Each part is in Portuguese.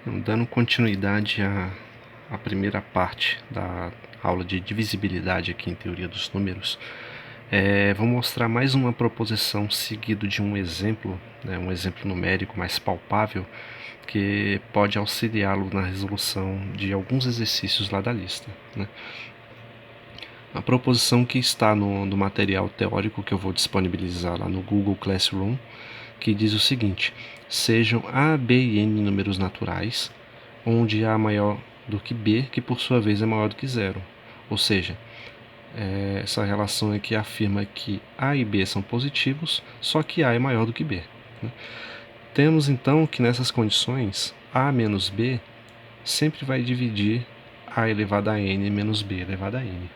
Dando continuidade à primeira parte da aula de divisibilidade aqui em teoria dos números, vou mostrar mais uma proposição seguido de um exemplo, um exemplo numérico mais palpável, que pode auxiliá-lo na resolução de alguns exercícios lá da lista, né? A proposição que está no material teórico que eu vou disponibilizar lá no Google Classroom, que diz o seguinte: sejam A, B e N números naturais, onde A é maior do que B, que por sua vez é maior do que zero. Ou seja, essa relação aqui afirma que A e B são positivos, só que A é maior do que B, né? Temos então que nessas condições, A menos B sempre vai dividir A elevado a N menos B elevado a N.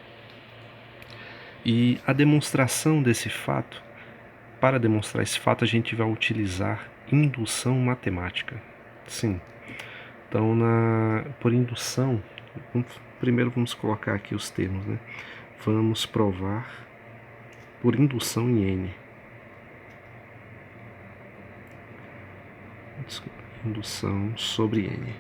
E a demonstração desse fato, para demonstrar esse fato, a gente vai utilizar indução matemática. Sim. Então, por indução, primeiro vamos colocar aqui os termos, né? Vamos provar por indução em N. Desculpa, indução sobre N.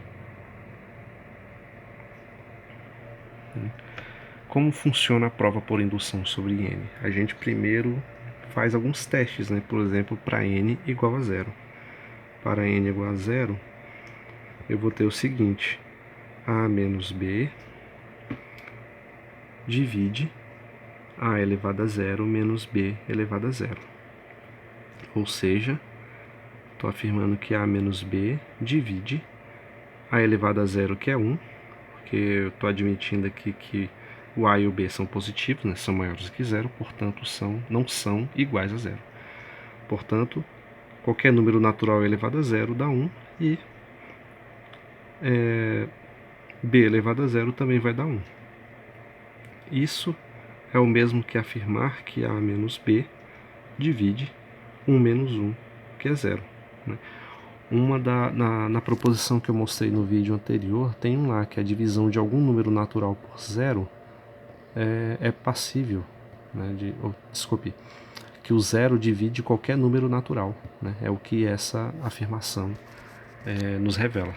Como funciona a prova por indução sobre N? A gente primeiro faz alguns testes, né? Por exemplo, para N igual a zero. Para N igual a zero, eu vou ter o seguinte: A menos B divide A elevado a zero menos B elevado a zero. Ou seja, estou afirmando que A menos B divide A elevado a zero, que é 1, porque eu estou admitindo aqui que o A e o B são positivos, né, são maiores que zero, portanto não são iguais a zero. Portanto, qualquer número natural elevado a zero dá 1 e B elevado a zero também vai dar 1. Isso é o mesmo que afirmar que A menos B divide 1 menos 1, que é zero, né? Na proposição que eu mostrei no vídeo anterior, tem lá que a divisão de algum número natural por zero é passível, né, desculpe, que o zero divide qualquer número natural, né? É o que essa afirmação nos revela.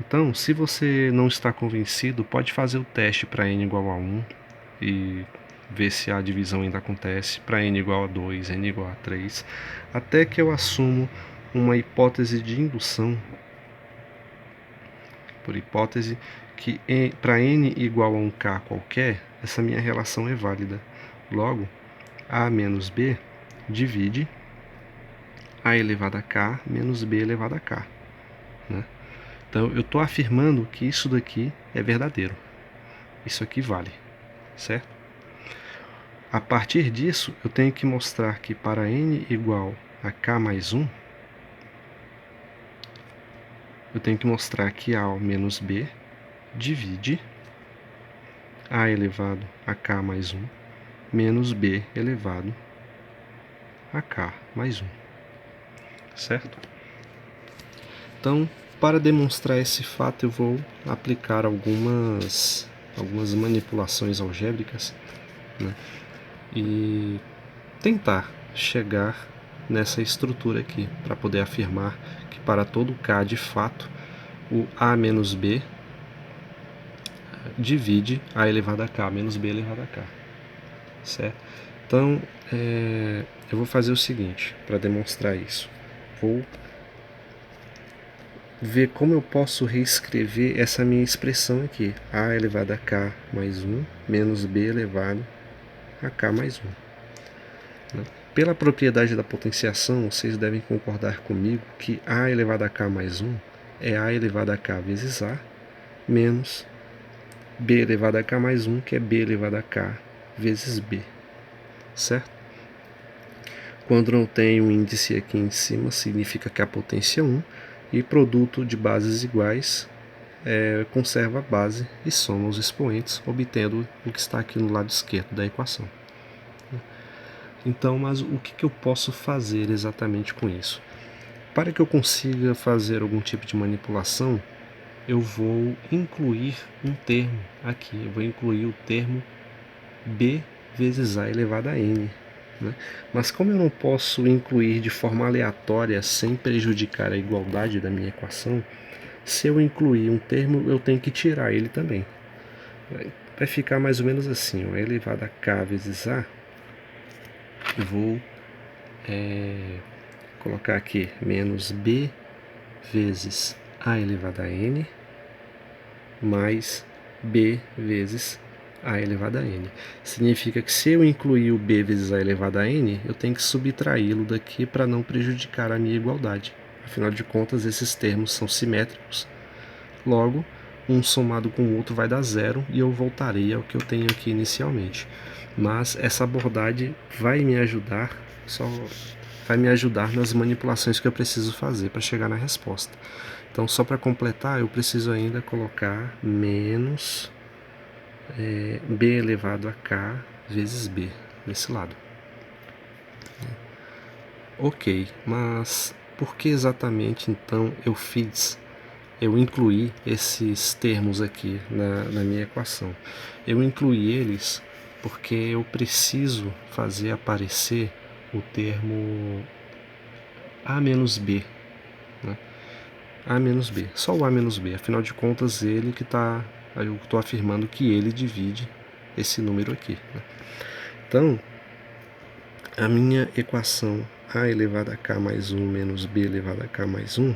Então, se você não está convencido, pode fazer o teste para n igual a 1 e ver se a divisão ainda acontece, para n igual a 2, n igual a 3, até que eu assumo uma hipótese de indução, por hipótese que para n igual a um k qualquer, essa minha relação é válida. Logo, A menos B divide A elevado a k menos B elevado a k, né? Então, eu estou afirmando que isso daqui é verdadeiro. Isso aqui vale, certo? A partir disso, eu tenho que mostrar que para n igual a k mais 1, eu tenho que mostrar que A menos B divide A elevado a k mais 1 menos B elevado a k mais 1, certo? Então, para demonstrar esse fato, eu vou aplicar algumas manipulações algébricas, né, e tentar chegar nessa estrutura aqui, para poder afirmar que para todo k de fato, o A menos B divide A elevado a k menos B elevado a k, certo? Então, eu vou fazer o seguinte, para demonstrar isso. Vou ver como eu posso reescrever essa minha expressão aqui. A elevado a k mais 1 menos B elevado a k mais 1. Pela propriedade da potenciação, vocês devem concordar comigo que A elevado a k mais 1 é A elevado a k vezes A menos B elevado a k mais 1, que é B elevado a k vezes B, certo? Quando não tem um índice aqui em cima, significa que a potência é 1, e produto de bases iguais conserva a base e soma os expoentes, obtendo o que está aqui no lado esquerdo da equação. Então, mas o que eu posso fazer exatamente com isso? Para que eu consiga fazer algum tipo de manipulação, eu vou incluir um termo aqui. Eu vou incluir o termo B vezes A elevado a N, né? Mas como eu não posso incluir de forma aleatória sem prejudicar a igualdade da minha equação, Se eu incluir um termo, eu tenho que tirar ele também. Vai ficar mais ou menos assim, ó, elevado a k vezes a. Vou colocar aqui menos b vezes a elevado a n mais b vezes a elevado a n. Significa que se eu incluir o b vezes a elevado a n, eu tenho que subtraí-lo daqui para não prejudicar a minha igualdade. Afinal de contas, esses termos são simétricos. Logo, um somado com o outro vai dar zero e eu voltarei ao que eu tenho aqui inicialmente. Mas essa abordagem vai me ajudar, nas manipulações que eu preciso fazer para chegar na resposta. Então, só para completar, eu preciso ainda colocar menos b elevado a k vezes b nesse lado. Ok, mas por que exatamente então eu incluí esses termos aqui na minha equação? Eu incluí eles porque eu preciso fazer aparecer o termo a menos b, né? A menos b, só o a menos b, afinal de contas ele que está, eu estou afirmando que ele divide esse número aqui, né? Então, a minha equação a elevado a k mais 1 menos b elevado a k mais 1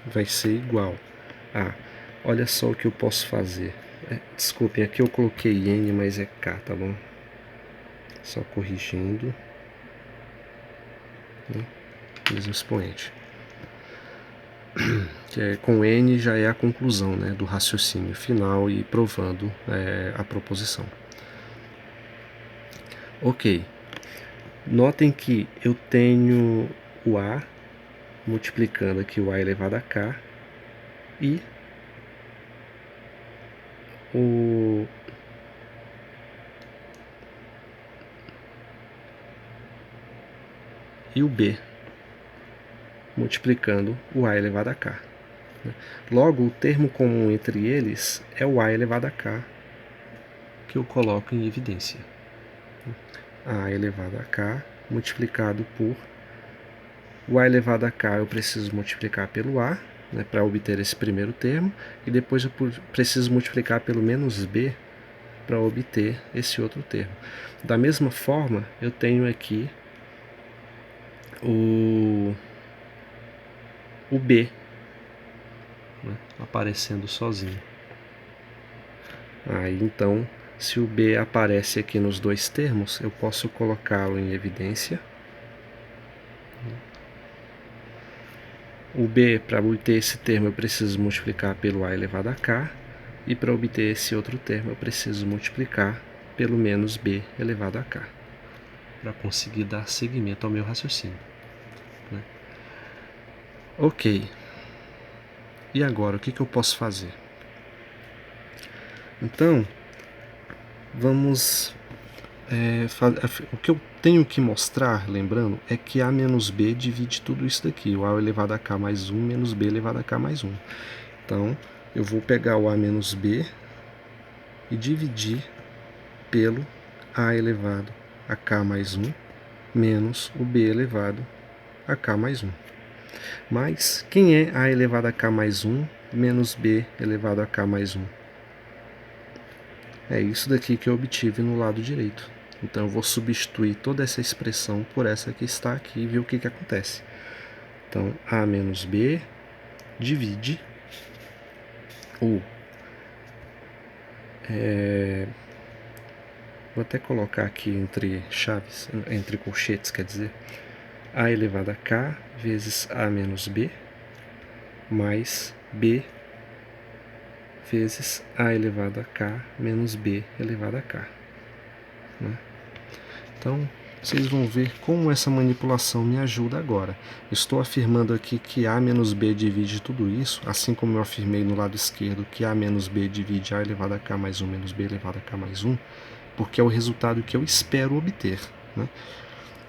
vai ser igual a, olha só o que eu posso fazer. Desculpem, aqui eu coloquei n, mas é k, tá bom? Só corrigindo, né? Mesmo expoente. Que com n já é a conclusão, né, do raciocínio final e provando a proposição. Ok. Notem que eu tenho o a multiplicando aqui o a elevado a k e o b multiplicando o a elevado a k. Logo, o termo comum entre eles é o a elevado a k, que eu coloco em evidência. A elevado a k multiplicado por o a elevado a k eu preciso multiplicar pelo a, né, para obter esse primeiro termo, e depois eu preciso multiplicar pelo menos b para obter esse outro termo. Da mesma forma, eu tenho aqui o b, né, aparecendo sozinho. Aí então, se o b aparece aqui nos dois termos, eu posso colocá-lo em evidência. O b, para obter esse termo, eu preciso multiplicar pelo a elevado a k, e para obter esse outro termo, eu preciso multiplicar pelo menos b elevado a k, para conseguir dar seguimento ao meu raciocínio, né? Ok. E agora, o que eu posso fazer? Então, vamos... o que eu tenho que mostrar, lembrando, é que a menos b divide tudo isso daqui, o a elevado a k mais 1 menos b elevado a k mais 1. Então, eu vou pegar o a menos b e dividir pelo a elevado a k mais 1 menos o b elevado a k mais 1. Mas quem é a elevado a k mais 1 menos b elevado a k mais 1? É isso daqui que eu obtive no lado direito. Então eu vou substituir toda essa expressão por essa que está aqui e ver o que acontece. Então a menos b divide o... vou até colocar aqui entre chaves, entre colchetes, quer dizer, a elevado a k vezes a menos b mais b vezes a elevado a k menos b elevado a k, né? Então, vocês vão ver como essa manipulação me ajuda agora. Estou afirmando aqui que a menos b divide tudo isso, assim como eu afirmei no lado esquerdo que a menos b divide a elevado a k mais 1 menos b elevado a k mais 1, porque é o resultado que eu espero obter, né?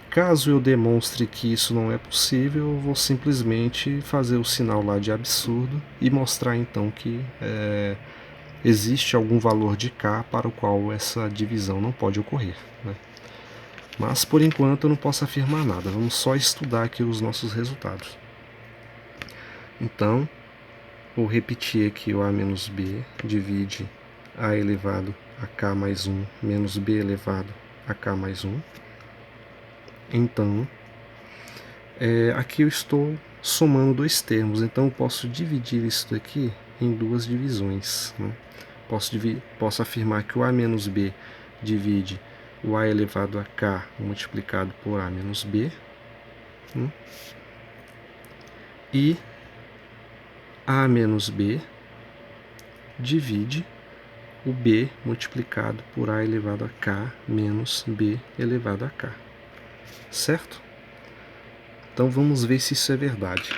Caso eu demonstre que isso não é possível, eu vou simplesmente fazer o sinal lá de absurdo e mostrar então que existe algum valor de k para o qual essa divisão não pode ocorrer, né? Mas por enquanto eu não posso afirmar nada, vamos só estudar aqui os nossos resultados. Então, Vou repetir aqui o a menos b divide a elevado a k mais 1 menos b elevado a k mais 1. Então, aqui eu estou somando dois termos, então eu posso dividir isso daqui em duas divisões, né? Posso afirmar que o a menos b divide o a elevado a k multiplicado por a menos b, né? E a menos b divide o b multiplicado por a elevado a k menos b elevado a k. Certo? Então vamos ver se isso é verdade.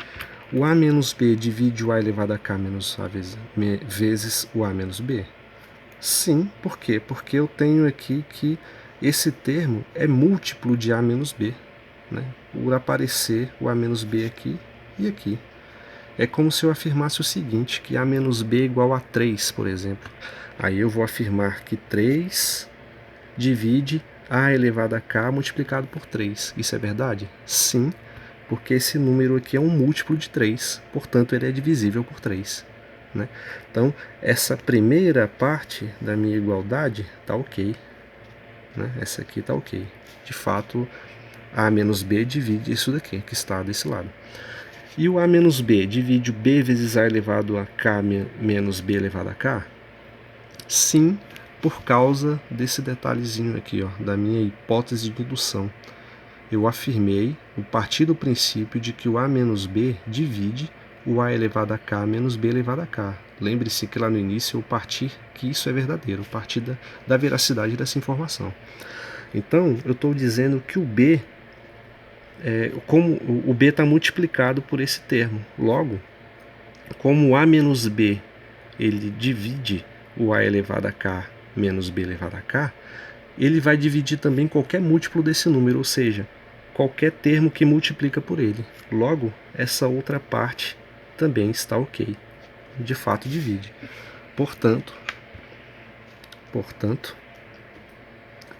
O a menos b divide o a elevado a k menos a vezes o a menos b? Sim, por quê? Porque eu tenho aqui que esse termo é múltiplo de a menos b, né? Por aparecer o a menos b aqui e aqui. É como se eu afirmasse o seguinte, que a menos b é igual a 3, por exemplo. Aí eu vou afirmar que 3 divide a elevado a k multiplicado por 3. Isso é verdade? Sim, porque esse número aqui é um múltiplo de 3, portanto ele é divisível por 3. Né? Então, essa primeira parte da minha igualdade está ok. Né? Essa aqui está ok. De fato, a menos b divide isso daqui, que está desse lado. E o a menos b divide o b vezes a elevado a k menos b elevado a k? Sim, por causa desse detalhezinho aqui, ó, da minha hipótese de indução. Eu afirmei, a partir do princípio de que o a menos b divide o a elevado a k menos b elevado a k. Lembre-se que lá no início eu parti que isso é verdadeiro, eu parti da veracidade dessa informação. Então, eu estou dizendo que o b, como o b está multiplicado por esse termo. Logo, como o a menos b ele divide o a elevado a k menos b elevado a k, ele vai dividir também qualquer múltiplo desse número, ou seja, qualquer termo que multiplica por ele. Logo, essa outra parte também está ok. De fato, divide. Portanto,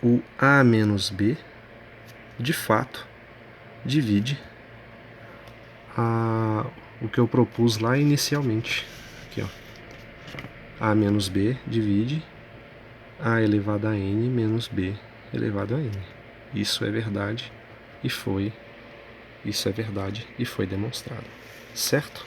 o a menos b, de fato, divide o que eu propus lá inicialmente. Aqui, ó. A menos b divide a elevado a n menos b elevado a n. Isso é verdade e foi demonstrado. Certo?